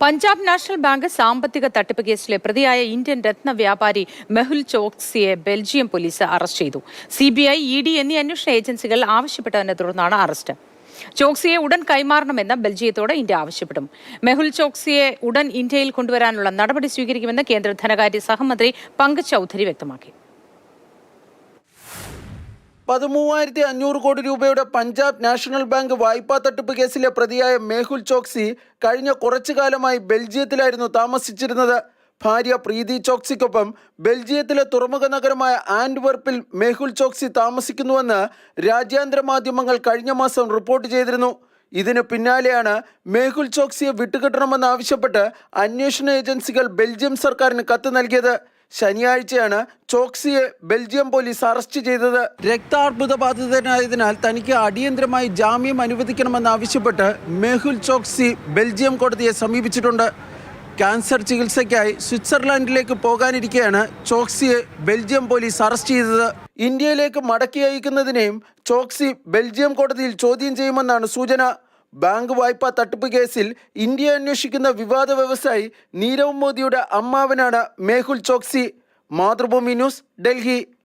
Punjab national bank സാമ്പത്തിക തട്ടിപ്പ് കേസിലെ പ്രതിയായ ഇന്ത്യൻ രത്ന വ്യാപാരി മെഹുൽ ചോക്സിയെ ബെൽജിയം പോലീസ് അറസ്റ്റ് ചെയ്തു. CBI, ED എന്നീ അന്വേഷണ ഏജൻസികൾ ആവശ്യപ്പെട്ടതിനെ തുടർന്നാണ് അറസ്റ്റ്. ചോക്സിയെ ഉടൻ കൈമാറണമെന്ന് ബെൽജിയത്തോട് ഇന്ത്യ ആവശ്യപ്പെടും. മെഹുൽ ചോക്സിയെ ഉടൻ ഇന്ത്യയിൽ കൊണ്ടുവരാനുള്ള നടപടി സ്വീകരിക്കുമെന്ന് കേന്ദ്ര ധനകാര്യ സഹമന്ത്രി പങ്കജ് ചൌധരി വ്യക്തമാക്കി. 13,500 കോടി രൂപയുടെ പഞ്ചാബ് നാഷണൽ ബാങ്ക് വായ്പാ തട്ടിപ്പ് കേസിലെ പ്രതിയായ മെഹുൽ ചോക്സി കഴിഞ്ഞ കുറച്ചു കാലമായി ബെൽജിയത്തിലായിരുന്നു താമസിച്ചിരുന്നത്. ഭാര്യ പ്രീതി ചോക്സിക്കൊപ്പം ബെൽജിയത്തിലെ തുറമുഖ നഗരമായ ആന്റ്വർപ്പിൽ മെഹുൽ ചോക്സി താമസിക്കുന്നുവെന്ന് രാജ്യാന്തര മാധ്യമങ്ങൾ കഴിഞ്ഞ മാസം റിപ്പോർട്ട് ചെയ്തിരുന്നു. ഇതിന് പിന്നാലെയാണ് മെഹുൽ ചോക്സിയെ വിട്ടുകിട്ടണമെന്നാവശ്യപ്പെട്ട് അന്വേഷണ ഏജൻസികൾ ബെൽജിയം സർക്കാരിന് കത്ത് നൽകിയത്. ശനിയാഴ്ചയാണ് ചോക്സിയെ ബെൽജിയം പോലീസ് അറസ്റ്റ് ചെയ്തത്. രക്താർബുദ ബാധിതനായതിനാൽ തനിക്ക് അടിയന്തരമായി ജാമ്യം അനുവദിക്കണമെന്നാവശ്യപ്പെട്ട് മെഹുൽ ചോക്സി ബെൽജിയം കോടതിയെ സമീപിച്ചിട്ടുണ്ട്. ക്യാൻസർ ചികിത്സയ്ക്കായി സ്വിറ്റ്സർലാൻഡിലേക്ക് പോകാനിരിക്കെയാണ് ചോക്സിയെ ബെൽജിയം പോലീസ് അറസ്റ്റ് ചെയ്തത്. ഇന്ത്യയിലേക്ക് മടക്കി അയക്കുന്നതിനെയും ചോക്സി ബെൽജിയം കോടതിയിൽ ചോദ്യം ചെയ്യുമെന്നാണ് സൂചന. ബാങ്ക് വായ്പാ തട്ടിപ്പ് കേസിൽ ഇന്ത്യ അന്വേഷിക്കുന്ന വിവാദ വ്യവസായി നീരവ് മോദിയുടെ അമ്മാവനാണ് മെഹുൽ ചോക്സി. മാതൃഭൂമി ന്യൂസ്, ഡൽഹി.